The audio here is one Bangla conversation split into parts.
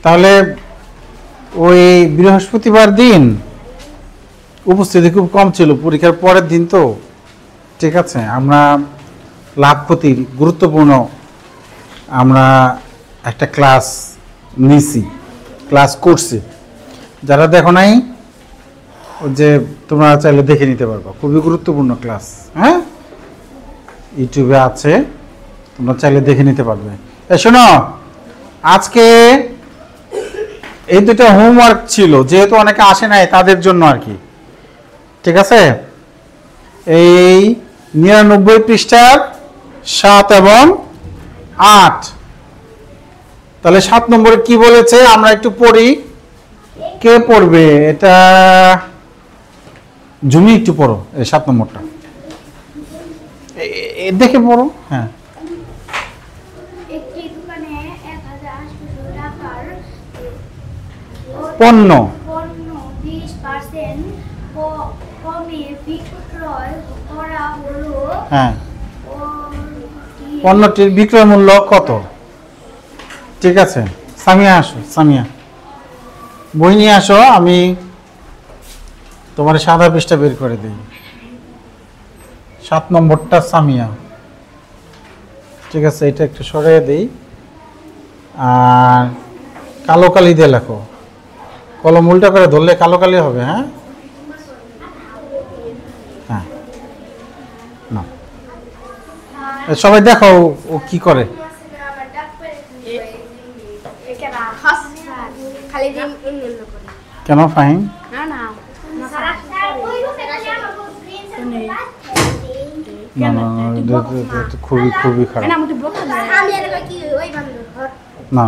তাহলে ওই বৃহস্পতিবার দিন উপস্থিতি খুব কম ছিল, পরীক্ষার পরের দিন তো। ঠিক আছে, আমরা লাভ ক্ষতির গুরুত্বপূর্ণ আমরা একটা ক্লাস নিছি, ক্লাস করছি। যারা দেখো নাই, যে তোমরা চাইলে দেখে নিতে পারবো, খুবই গুরুত্বপূর্ণ ক্লাস। হ্যাঁ, ইউটিউবে আছে, তোমরা চাইলে দেখে নিতে পারবে। শোনো, আজকে এই দুটো হোমওয়ার্ক ছিল, যেহেতু অনেকে আসে নাই তাদের জন্য আর কি। ঠিক আছে, এই 99 পৃষ্ঠার 7 এবং 8। তাহলে 7 নম্বরে কি বলেছে আমরা একটু পড়ি। কে পড়বে এটা? জুমি একটু পড়ো এই 7 নম্বরটা, দেখে পড়ো। হ্যাঁ, পণ্য 20% কমে বিক্রয় করা হলো। হ্যাঁ, পণ্যটির বিক্রয় মূল্য কত? ঠিক আছে, সামিয়া আসো, সামিয়া বই নিয়ে আসো, আমি তোমার সাদা পৃষ্ঠা বের করে দিই। 7 নম্বরটা সামিয়া। ঠিক আছে, এটা একটু সরিয়ে দিই, আর কালো কালি দিয়ে লেখো। কলম উল্টা করে ধরলে কালো কালি হবে। হ্যাঁ হ্যাঁ, না সবাই দেখো ও কি করে। কেন ফাহিম? না না, খুবই খুবই খারাপ। না,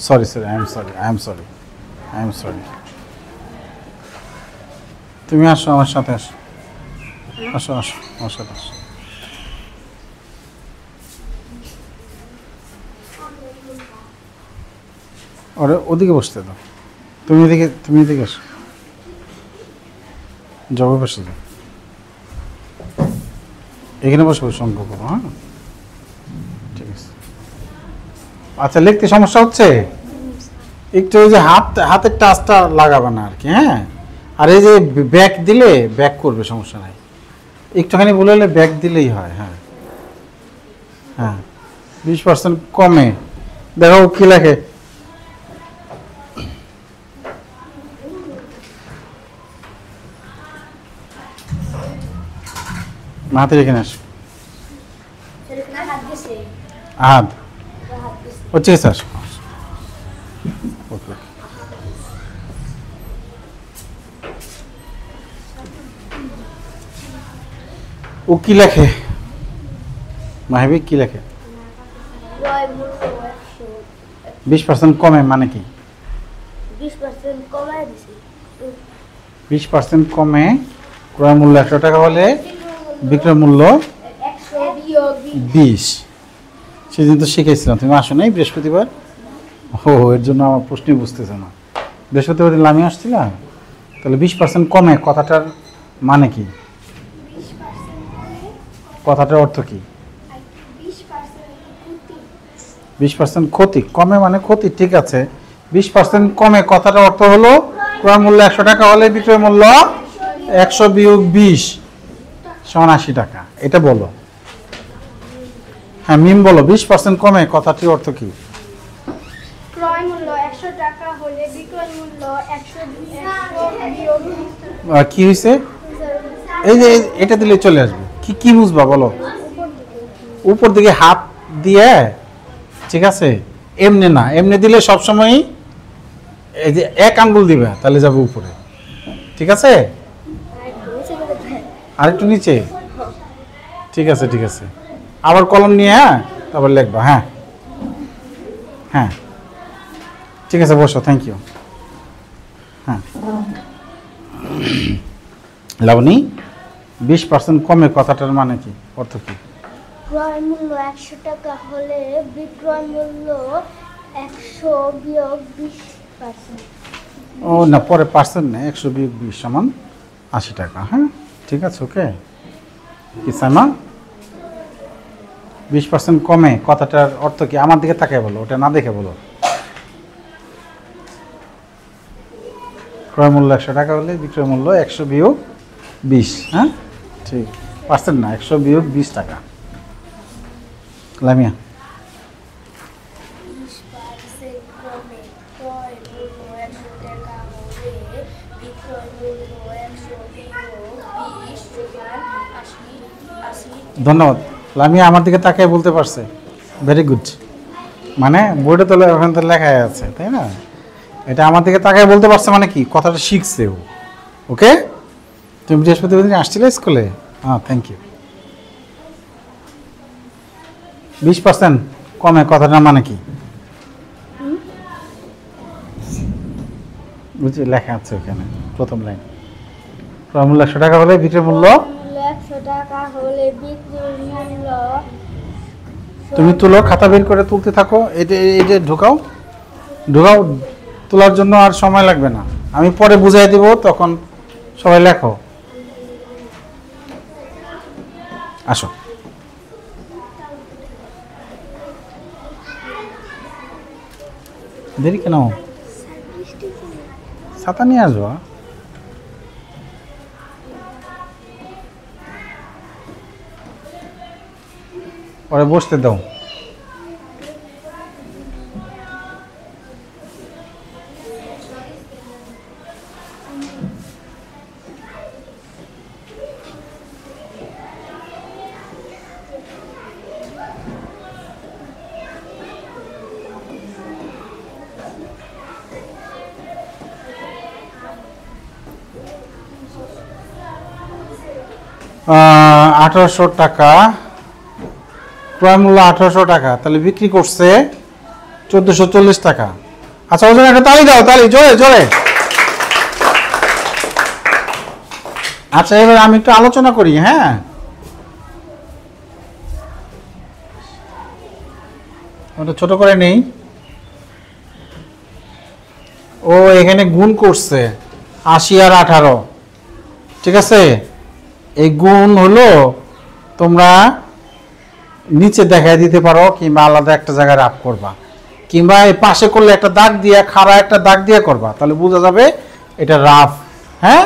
sorry sorry, I am sorry. তুমি আসো আমার সাথে, আসো আসো আসো আমার সাথে আসো। ওরে ওদিকে বসতে দাও, তুমি এদিকে আসো, জবে বসে দাও, এখানে বসে বসে অঙ্ক করো। হ্যাঁ ঠিক আছে। আচ্ছা, লিখতে সমস্যা হচ্ছে একটু, ওই যে হাতের টাচটা লাগাবে না আর কি। হ্যাঁ, আর এই যে ব্যাক দিলে ব্যাক করবে, সমস্যা নাই, একটুখানি বলে হলে ব্যাক দিলেই হয়। হ্যাঁ হ্যাঁ, 20% কমে, দেখো কি লেখে। হাতে রেখে আসো, হাত হচ্ছে স্যার। ওকে, ও কি লেখে মাহিবি, কি লেখে? 20% কমে মানে কি? 20% কমে ক্রয় মূল্য 100 টাকা হলে বিক্রয় মূল্য 20। সেদিন তো শিখেছিলাম, তুমি আসো নাই বৃহস্পতিবার। ও, এর জন্য আমার প্রশ্নই বুঝতেছে না। বৃহস্পতিবার দিন আমি আসছিলাম। তাহলে 20% কমে কথাটার মানে কি? কথাটার অর্থ কি? 20% ক্ষতি, কমে মানে ক্ষতি। ঠিক আছে, 20% কমে কথাটার অর্থ হলো ক্রয় মূল্য 100 টাকা হলে বিক্রয় মূল্য 100 বিয়োগ 20 সমান 80 টাকা। এটা বলো। হ্যাঁ মিম বলো, 20% কমে কথাটির অর্থ কি? ক্রয় মূল্য 100 টাকা হলে বিক্রয় মূল্য 100 বিয়োগ। কি হয়েছে? এই যে এটা দিলে চলে আসবে। কি কি বুঝবা বলো? উপর দিকে হাত দিয়ে, ঠিক আছে, এমনি না, এমনি দিলে সবসময় এই যে এক আঙ্গুল দিবে, তাহলে যাবে উপরে। ঠিক আছে, আরেকটু নিচে। ঠিক আছে ঠিক আছে, আবার কলম নিয়ে, হ্যাঁ তারপর লিখবা। হ্যাঁ হ্যাঁ ঠিক আছে, বসো, থ্যাংক ইউ। হ্যাঁ, লাবণী, 20% কমে কথাটার মানে কি, অর্থ কি? ক্রয় মূল্য 100 টাকা হলে বিক্রয় মূল্য 100 বিয়োগ 20%। ও না, পরে পার্সেন্ট নেই, 100 বিয়োগ 20 সমান 80 টাকা। হ্যাঁ ঠিক আছে, ওকে। কি সাইমা, 20% কমে কথাটার অর্থ কি? আমার দিকে তাকায় বলো, ওটা না দেখে বলো। ক্রয় মূল্য 100 টাকা হলে বিক্রয় মূল্য 100 বিয়োগ 20। হ্যাঁ ঠিক, পারছেন না? 100 বিয়োগ 20 টাকা। লামিয়া 20% কমে ক্রয় মূল্য 100 টাকা হলে বিক্রয় মূল্য 100 বিয়োগ 20 সমান 80। ধন্যবাদ। লামিয়া আমার দিকে তাকিয়ে বলতে পারছে, ভেরি গুড। মানে বইটা তো ওখানে তো লেখাই আছে, তাই না? এটা আমার দিকে তাকিয়ে বলতে পারছে মানে কি, কথাটা শিখছে ও। ওকে, তুমি বৃহস্পতিবার দিন আসছিলে স্কুলে? হ্যাঁ, থ্যাংক ইউ। 20% কমে কথাটার মানে কি বুঝছি, লেখা আছে ওখানে প্রথম লাইন। ক্রয় মূল্য 100 টাকা হলে বিক্রয় মূল্য, 100 টাকা হলে বিক্রয় মূল্য, তুমি তুলো, খাতা বের করে তুলতে থাকো। এটা ঢোকাও, তোলার জন্য আর সময় লাগবে না, আমি পরে বুঝাই দিব, তখন সবাই লেখো। আসো, দেরি কেন? ছাতা নিয়ে আসবো। পরে বসতে দাও। আহ 1800 টাকা ক্রয় মূল্য 1800 টাকা, তাহলে বিক্রি করছে 1440 টাকা। আচ্ছা, ওজন একটা তালি দাও, তালি জোরে জোরে। আচ্ছা, এবার আমি একটু আলোচনা করি। হ্যাঁ, ওটা ছোট করে নেই। ও এখানে গুণ করছে 80 আর 18, ঠিক আছে? এই গুণ হলো তোমরা নিচে দেখাই দিতে পারো, কিংবা আলাদা একটা জায়গায় রাফ করবা, কিংবা এই পাশে করলে একটা দাগ দিয়ে, খাড়া একটা দাগ দিয়ে করবা, তাহলে বোঝা যাবে এটা রাফ। হ্যাঁ,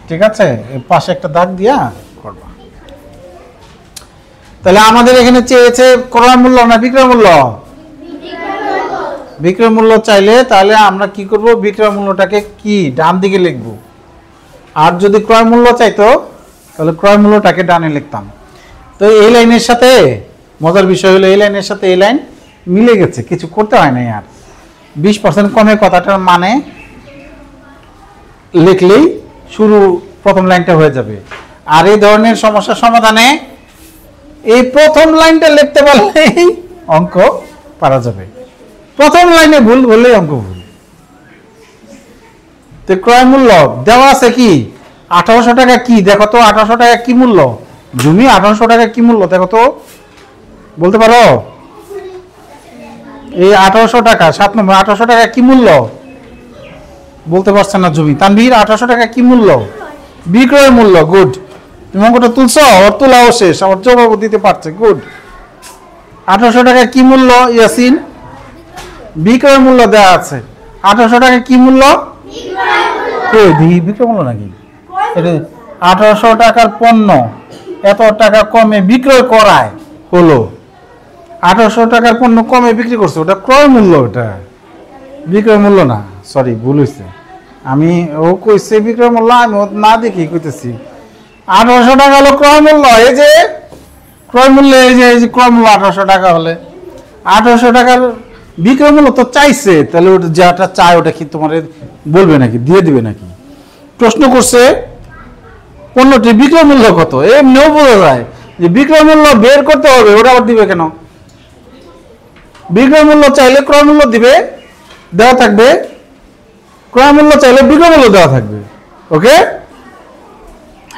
ঠিক আছে, এই পাশে একটা দাগ দিয়া করবা। তাহলে আমাদের এখানে চেয়েছে ক্রয় মূল্য না বিক্রয় মূল্য? বিক্রয় মূল্য চাইলে তাহলে আমরা কি করব, বিক্রয় মূল্যটাকে কি ডান দিকে লিখব, আর যদি ক্রয় মূল্য চাইতো তাহলে ক্রয় মূল্যটাকে ডানে লিখতাম। তো এই লাইনের সাথে মজার বিষয় হলো, এই লাইনের সাথে এই লাইন মিলে গেছে, কিছু করতে হয় না। আর 20% কমে কথাটার মানে লিখলেই শুরু প্রথম লাইনটা হয়ে যাবে। আর এই ধরনের সমস্যার সমাধানে এই প্রথম লাইনটা লিখতে পারলেই অঙ্ক পারা যাবে। প্রথম লাইনে ভুল বললেই অঙ্ক ভুল। তো ক্রয় মূল্য দেওয়া আছে কি 1800 টাকা, কি দেখো তো 1800 টাকা কি মূল্য? জমি 1800 টাকা কি মূল্য দেখো তো, বলতে পারো? এই 1800 টাকা 7 নম্বর, 1800 টাকা কি মূল্য বলতে পারছেন না জমি। তানভীর 1800 টাকা কি মূল্য? বিক্রয় মূল্য। গুড, তুমি অঙ্কটা তুলছো, ওর তোলাও শেষ, আমার জবাবও দিতে পারছে। গুড। 1800 টাকা কি মূল্য? ইয়াসিন বিক্রয় মূল্য দেওয়া আছে। 1800 টাকা কি মূল্য? বিক্রয় মূল্য নাকি? 1800 টাকার পণ্য এত টাকা কমে বিক্রয় করায় হলো, 1800 টাকার পণ্য কমে বিক্রি করছে, ওটা ক্রয় মূল্য, ওটা বিক্রয় মূল্য না। সরি, ভুল হয়েছে। আমি ও কইছে বিক্রয় মূল্য, আমি ও না দেখি কইতেছি 1800 টাকা হলো ক্রয় মূল্য। এই যে ক্রয় মূল্য, এই যে ক্রয় মূল্য 1800 টাকা হলে 1800 টাকার বিক্রয় মূল্য তো চাইছে, তাহলে ওটা যেটা চায় ওটা কি তোমার বলবে নাকি, দিয়ে দিবে নাকি? প্রশ্ন করছে পণ্যটির বিক্রয় মূল্য কত, এমনিও বোঝা যায় যে বিক্রয় মূল্য বের করতে হবে, ওটা আবার দিবে কেন? বিক্রয় মূল্য চাইলে ক্রয় মূল্য দিবে, দেওয়া থাকবে, ক্রয় মূল্য চাইলে বিক্রয় মূল্য দেওয়া থাকবে। ওকে,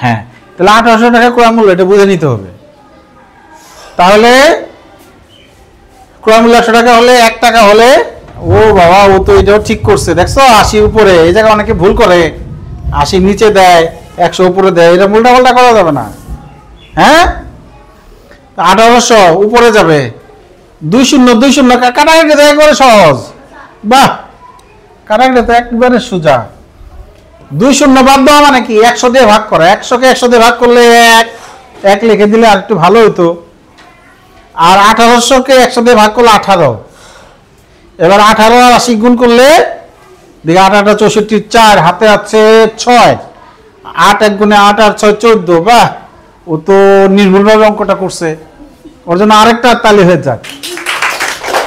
হ্যাঁ, তাহলে 1800 টাকা ক্রয় মূল্য, এটা বুঝে নিতে হবে। তাহলে ক্রয় মূল্য 100 টাকা হলে 1 টাকা হলে, ও বাবা, ও তো এটাও ঠিক করছে, দেখছো 80 উপরে, এই জায়গায় অনেকে ভুল করে, 80 নিচে দেয়, 100 উপরে দেয়, এটা উল্টা পাল্টা করা যাবে না। হ্যাঁ, 1800 উপরে যাবে, 20 কাটাকাটি তো একবারে সহজ। বাহ, কাটাকাটি তো একবারে সোজা। 2 শূন্য বাদ দেওয়া মানে কি 100 দিয়ে ভাগ করা, 100কে 100 দিয়ে ভাগ করলে 1 লিখে দিলে আর একটু ভালো হতো। আর 1800কে 100 দিয়ে ভাগ করলে 18। এবার 18 আর 80 গুণ করলে দেখি 8 8 64, 4 হাতে আছে 6, 8 1 গুণে 8 আর 6 14। বাহ, ও তো নির্ভুলভাবে অঙ্কটা করছে, ওর জন্য আরেকটা তালি হয়ে যাক।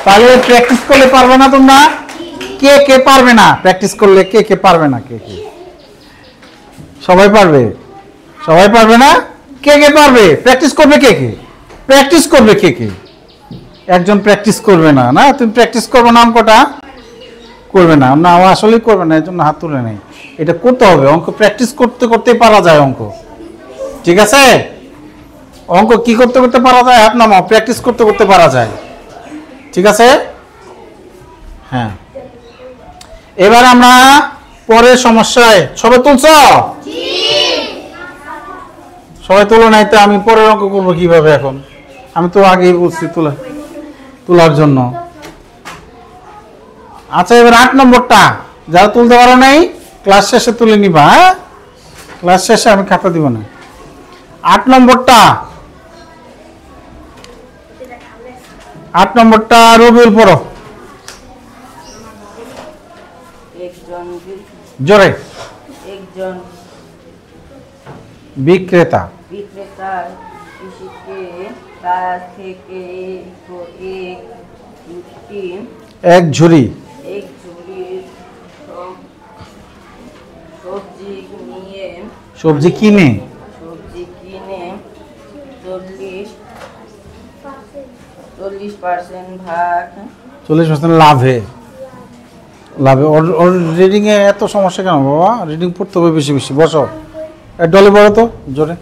তাহলে প্র্যাকটিস করলে পারবে না তোমরা? কে কে পারবে না প্র্যাকটিস করলে? কে কে পারবে না? কে কে? সবাই পারবে? সবাই পারবে না? কে কে পারবে? প্র্যাকটিস করবে কে কে? প্র্যাকটিস করবে কে কে? একজন প্র্যাকটিস করবে না? না, তুমি প্র্যাকটিস করবে না, অঙ্কটা করবে না? না, ও আসলেই করবে না, এর জন্য হাত তুলে নেই। এটা করতে হবে, অঙ্ক প্র্যাকটিস করতে করতে পারা যায় অঙ্ক, ঠিক আছে? অঙ্ক কি করতে করতে পারা যায়? হাত নামাও। প্র্যাকটিস করতে করতে পারা যায়, ঠিক আছে? হ্যাঁ, এবার আমরা পরের সমস্যায়, সবাই তুলছ? সবাই তুলো নাই তো আমি পরের অঙ্ক করবো কিভাবে এখন? আমি তো আগেই বলছি তোলার জন্য। আচ্ছা, এবার 8 নম্বরটা যারা তুলতে পারো নাই ক্লাস শেষে তুলে নিবা। হ্যাঁ, ক্লাস শেষে আমি খাতা দিব না। 8 নম্বরটা, 8 নম্বরটা রবিউল পড়ো জোরে। একজন বিক্রেতা বিক্রেতার কৃষকের কাছ থেকে এক ঝুড়ি এক ঝুড়ি সবজি কিনে 40% ভাগ 40% লাভে ওর রিডিং এ এত সমস্যা কেন বাবা? রিডিং পড়তে হবে বেশি বেশি। বসো, ডলে পড়ো তো জোরে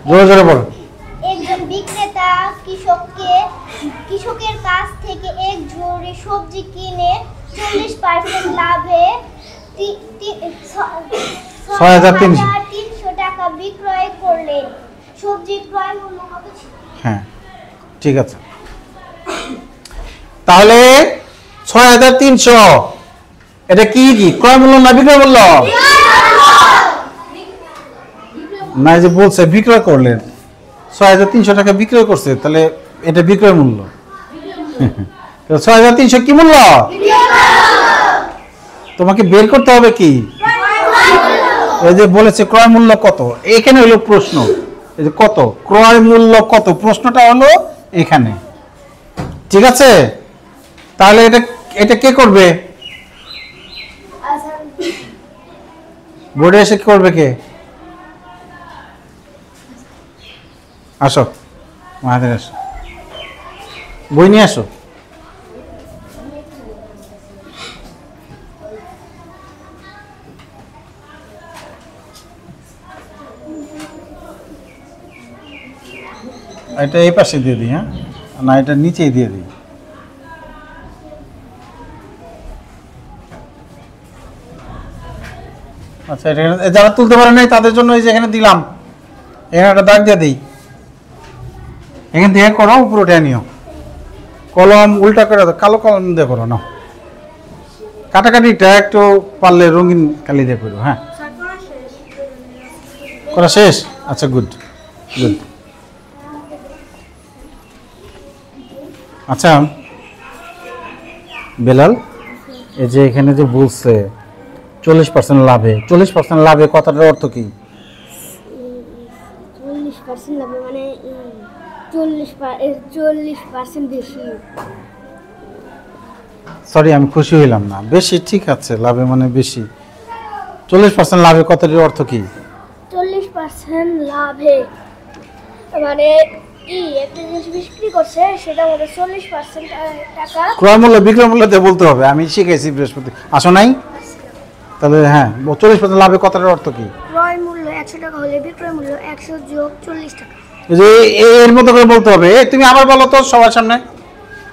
জোরে জোরে পড়ো। একজন বিক্রেতা কৃষকের কাছ থেকে এক ঝুড়ি সবজি কিনে 40% লাভে 6,300 টাকা বিক্রয় করলেন। সবজি ক্রয় মূল্য কত ছিল? হ্যাঁ, ঠিক আছে। তাহলে 6,300 এটা কি কি ক্রয় মূল্য না বিক্রয় মূল্য? না, যে বলছে বিক্রয় করলেন, 6,300 টাকা বিক্রয় করছে, তাহলে এটা বিক্রয় মূল্য। 6,300 কি মূল্য? তোমাকে বের করতে হবে কি? এই যে বলেছে ক্রয় মূল্য কত, এখানে হলো প্রশ্ন। এই যে কত ক্রয় মূল্য কত, প্রশ্নটা হলো এখানে, ঠিক আছে? তাহলে এটা কে করবে? বোর্ডে এসে করবে কে? আসো, মাহাদের আসো, বই নিয়ে আসো। এটা এই পাশে দিয়ে দিই, হ্যাঁ না এটা নিচেই দিয়ে দিই। আচ্ছা, এটা যারা তুলতে পারে নাই তাদের জন্য এই যে এখানে দিলাম, এখানে একটা দাগ দিয়ে দিই। এখান থেকে করো, উপরে উঠে নিও, কলম উল্টা করে দাও, কালো কলম দিয়ে করো না, কাটাকাটিটা একটু পারলে রঙিন কালি দিয়ে করো। হ্যাঁ, করা শেষ? আচ্ছা, গুড গুড। আচ্ছা বেলাল, এই যে এখানে যে বলছে 40% লাভে, 40% লাভে কথাটার অর্থ কি? 40% লাভে মানে 40% বেশি। সরি, আমি খুশি হইলাম না। বেশি ঠিক আছে, লাভে মানে বেশি। 40% লাভে কথাটির অর্থ কি? 40% লাভে মানে একটা জিনিস বিক্রি করছে, সেটা মধ্যে 40% টাকা ক্রয় মূল্য বিক্রয় মূল্য দিয়ে বলতে হবে, আমি শিখেছি বৃহস্পতি। আসো নাই? তাহলে হ্যাঁ, 40% লাভে কথাটার অর্থ কি? ক্রয় মূল্য 100 টাকা হলে বিক্রয় মূল্য 100 যোগ 40 টাকা। এই যে এর মতো করে বলতে হবে। তুমি আবার বলো তো সবার সামনে।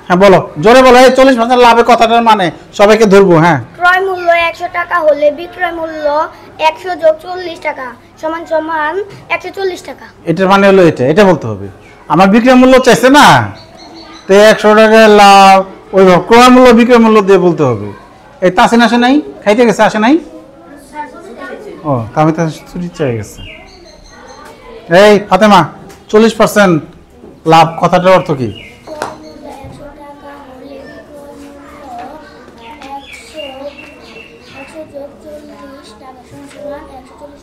হ্যাঁ বলো, জোরে বলো। এই 40% লাভে কথাটার মানে সবাইকে ধরবো। হ্যাঁ, ক্রয় মূল্য 100 টাকা হলে বিক্রয় মূল্য 100 যোগ 40 টাকা সমান সমান 140 টাকা। এটার মানে হলো এটা বলতে হবে। আমার বিক্রয় মূল্য চাইছে না, তো 100 টাকা লাভ, ওই ক্রয় মূল্য বিক্রয় মূল্য দিয়ে বলতে হবে। এই তাসিন আসে নাই? খাইতে গেছে, আসে নাই? ও, তা আমি তো ছুটি চাই গেছে। এই ফাতেমা, 40% লাভ কথাটার অর্থ কি?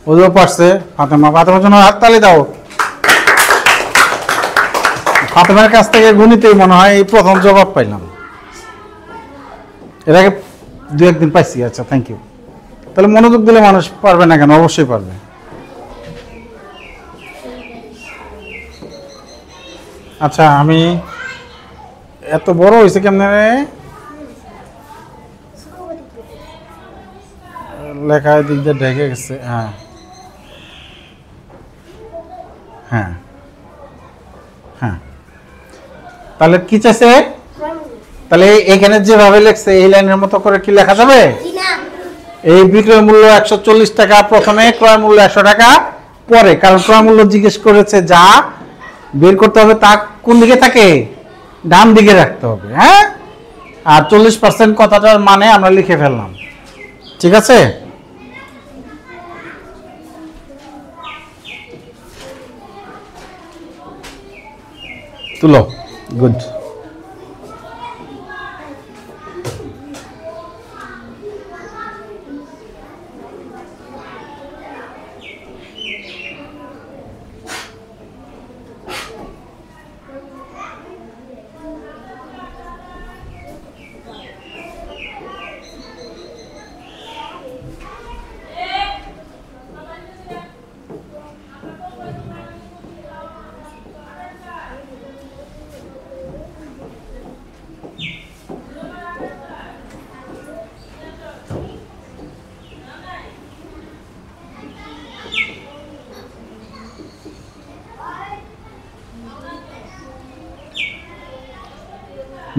বুঝতে পারছে ফাতেমা? ফাতেমার জন্য হাততালি দাও। ফাতেমার কাছ থেকে গণিতেই মনে হয় এই প্রথম জবাব পাইলাম। এর আগে 2-1 দিন পাইছি। আচ্ছা, থ্যাংক ইউ। তাহলে মনোযোগ দিলে মানুষ পারবে না কেন? অবশ্যই পারবে। আচ্ছা, আমি এত বড় হয়েছে কেমনে? লেখা দিক দিয়ে ঢেকে গেছে। হ্যাঁ হ্যাঁ হ্যাঁ, তাহলে কি চাইছে? তাহলে এখানে যেভাবে লেখছে এই লাইনের মতো করে কি লেখা যাবে? এই বিক্রয় মূল্য 140 টাকা প্রথমে, ক্রয় মূল্য 100 টাকা পরে। কারণ ক্রয় মূল্য জিজ্ঞেস করেছে, যা বের করতে হবে তা কোন দিকে থাকে? ডান দিকে রাখতে হবে। হ্যাঁ, আর 40% কথাটার মানে আমরা লিখে ফেললাম। ঠিক আছে? তুলো। গুড।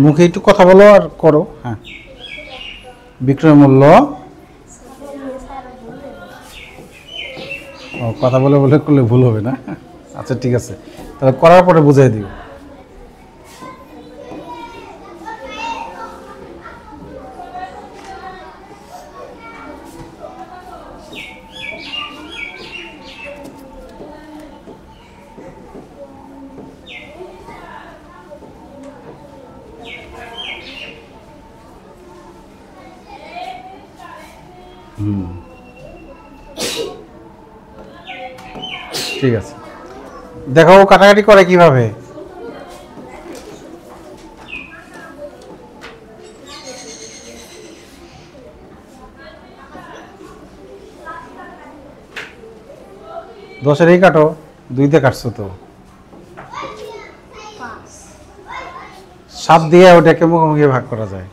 মুখে একটু কথা বলো আর করো। হ্যাঁ, বিক্রয় মূল্য। ও, কথা বলে বলে করলে ভুল হবে না। আচ্ছা, ঠিক আছে, তাহলে করার পরে বুঝাই দিও। ঠিক আছে, দেখো ও কাটাকাটি করে কিভাবে। দশের এই কাটো, 2 দিয়ে কাটছো তো। 7 দিয়ে ওটাকে মুখোমুখি ভাগ করা যায়।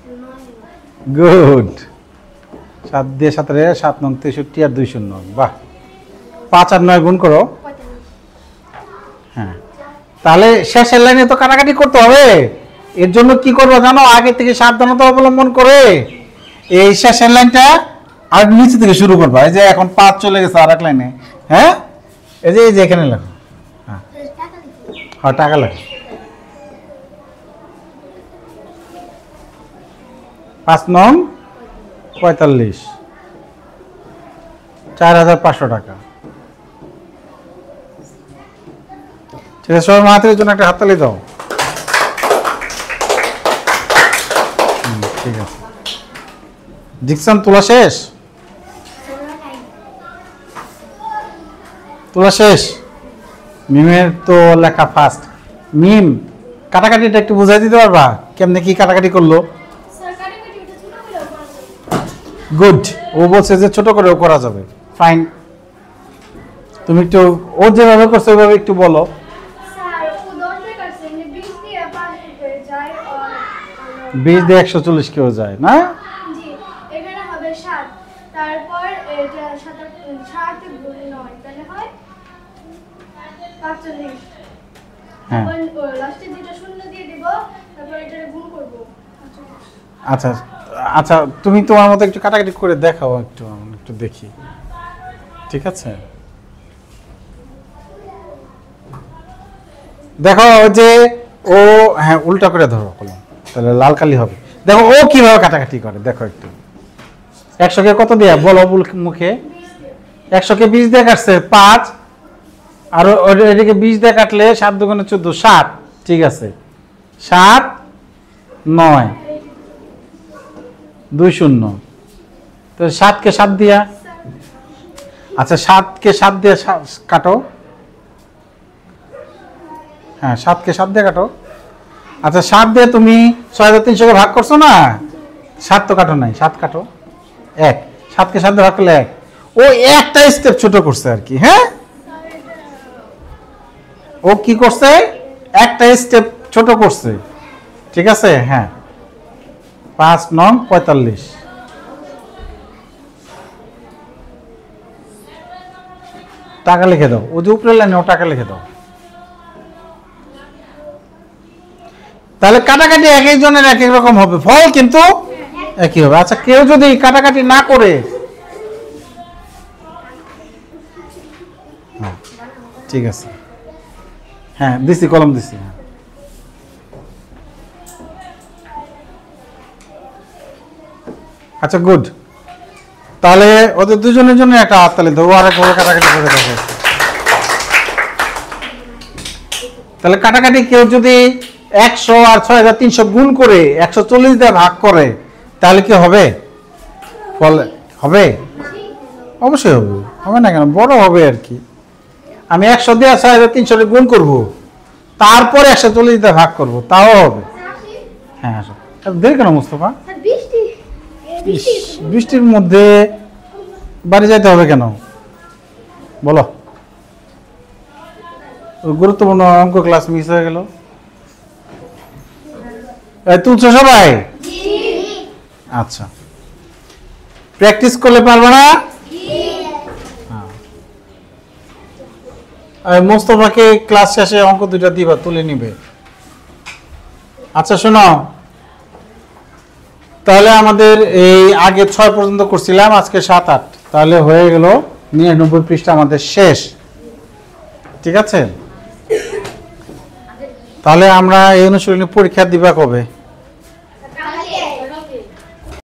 গুড। 7 দিয়ে 7 7 নং 63 আর 2 শূন্য। বাহ। 5 আর 9 গুণ করো। হ্যাঁ, তাহলে শেষের লাইনে তো কাটাকাটি করতে হবে। এর জন্য কি করবো জানো? আগে থেকে সাবধানতা অবলম্বন করে এই শেষের লাইনটা আর নিচে থেকে শুরু করবা। এই যে এখন 5 চলে গেছে আর এক লাইনে। হ্যাঁ, এই যে এখানে লেখো। হ্যাঁ হ্যাঁ, টাকা লেখো। 5 নং 45, 4500 টাকা। ঠিক আছে, সবাই মাহাতির জন্য একটা হাততালি দাও। ঠিক আছে, ডিকশন তোলা শেষ? তোলা শেষ? মিমের তো লেখা ফার্স্ট। মিম, কাটাকাটিটা একটু বুঝাই দিতে পারবা কেমনে কি কাটাকাটি করলো? গুড। ও বলছে যে ছোট করেও করা যাবে। ফাইন, তুমি একটু ও যেভাবে করছে ওইভাবে একটু বলো। 20 দিয়ে 140 কেউ যায় না? জি, এখানে হবে 7, তারপর এটা 7 গুণ 9, তাহলে হয় 45। হ্যাঁ, তারপর লাস্টে দুটো শূন্য দিয়ে দিব, তারপর এটা গুণ করব। আচ্ছা আচ্ছা, তুমি তোমার মতো একটু কাটাকাটি করে দেখাও, একটু দেখি। ঠিক আছে, দেখো যে ও, হ্যাঁ উল্টা করে ধরো কলম, তাহলে লাল কালি হবে। দেখো ও কিভাবে কাটাকাটি করে, দেখো একটু। 100 কে কত দিয়া বলো মুখে? 100 কে 20 দিয়ে কাটছে 5, আর এদিকে 20 দিয়ে কাটলে 7 দুগুণে 14, 7। ঠিক আছে, 7 9 2 0। তো 7 কে 7 দিয়া, আচ্ছা 7 কে 7 দিয়ে কাটো। হ্যাঁ 7 কে 7 দিয়ে কাটো। আচ্ছা 7 দিয়ে তুমি 6300 কে ভাগ করছো না, 7 তো কাটো নাই, 7 কাটো 1। 7 কে 7 দিয়ে ভাগ করলে 1। ও একটা স্টেপ ছোট করছে আর কি। হ্যাঁ, ও কি করছে? একটা স্টেপ ছোট করছে। ঠিক আছে, হ্যাঁ 5 নং 45। টাকা লিখে দাও, ও যে উপরে লাইনে ও টাকা লিখে দাও। তাহলে কাটাকাটি এক একজনের এক এক রকম হবে, ফল কিন্তু একই হবে। আচ্ছা কেউ যদি কাটাকাটি না করে, ঠিক আছে, হ্যাঁ দিছি, কলম দিছি। আচ্ছা গুড। তাহলে ওদের দুজনের জন্য একটা হাততালি দেবো, আর এক কাটাকাটি করে দেখো। তাহলে কাটাকাটি কেউ যদি 100 আর 6300 গুণ করে 140 দিয়ে ভাগ করে, তাহলে কি হবে? ফল হবে? অবশ্যই হবে, হবে না কেন? বড় হবে আর কি। আমি 100 দিয়ে 6300 গুণ করব, তারপরে 140 দিয়ে ভাগ করব, তাও হবে। হ্যাঁ আসো, দেরি কেন মুস্তফা? বৃষ্টির মধ্যে বাড়ি যাইতে হবে কেন বলো? গুরুত্বপূর্ণ অঙ্ক ক্লাস মিস হয়ে গেল। তুলছো সবাই? আচ্ছা, প্র্যাকটিস করলে পারবে না? মোস্তফাকে ক্লাস শেষে অঙ্ক 2টা দিবা, তুলে নিবে। আচ্ছা শোনো, তাহলে আমাদের এই আগে 6 পর্যন্ত করছিলাম, আজকে 7 8, তাহলে হয়ে গেল 99 পৃষ্ঠা আমাদের শেষ। ঠিক আছে, তাহলে আমরা এই অনুশীলনী পরীক্ষা দিবা কবে?